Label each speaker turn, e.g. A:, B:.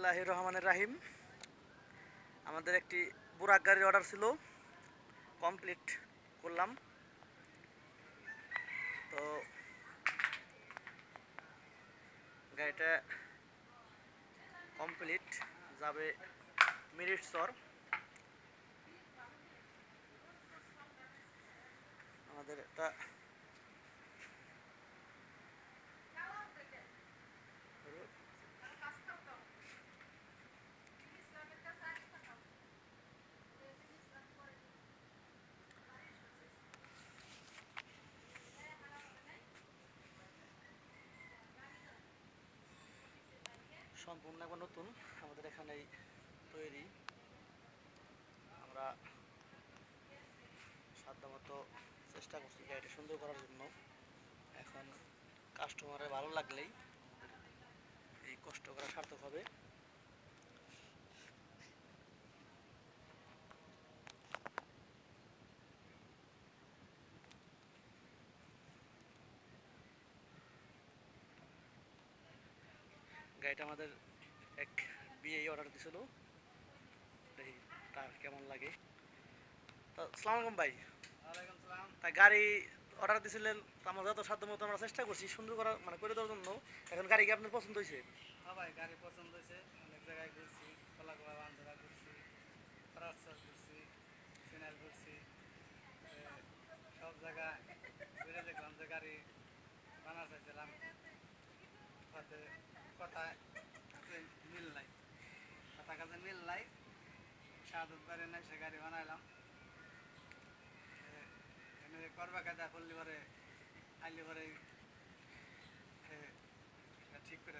A: বিসমিল্লাহির রহমানির রাহিম। আমাদের একটি বুরাক গাড়ির অর্ডার ছিল, কমপ্লিট করলাম। তো গাড়িটা কমপ্লিট যাবে মিরিটসর। আমাদের একটা সম্পূর্ণ একবার নতুন আমাদের এখানেই তৈরি। আমরা সাধ্যমতো চেষ্টা করছি গাড়িটা সুন্দর করার জন্য। এখন কাস্টমারের ভালো লাগলেই এই কষ্ট করা সার্থক হবে। গাড়িটা আমাদের এক বিয়ে অর্ডার দিছিল, দেখি তার কেমন লাগে। তো আসসালামু আলাইকুম ভাই।
B: ওয়ালাইকুম সালাম।
A: তাই গাড়ি অর্ডার দিয়েছিলেন, আমার যত সাধ্য মতো আমরা চেষ্টা করছি সুন্দর করার মানে করে দেওয়ার জন্য। এখন গাড়ি কি আপনার পছন্দ হয়েছে?
B: হ্যাঁ ভাই, গাড়ি পছন্দ হয়েছে। অনেক জায়গায় ঘুরছি, কলাকোলা বাঞ্ছারা ঘুরছি, ফরাসচর ঘুরছি, সিনাইল ঘুরছি। সব জায়গায় ঘুরে দেখলাম যে গাড়ি বানা চাইছিলাম, তাতে কথায় কাছে মিল নাই, কথা কাছে মিল নাই। শাহাদত বাড়ি নাই, সে গাড়ি বানাইলাম। এনে করবা কায়দা করলি পরে আইলি পরে ঠিক করে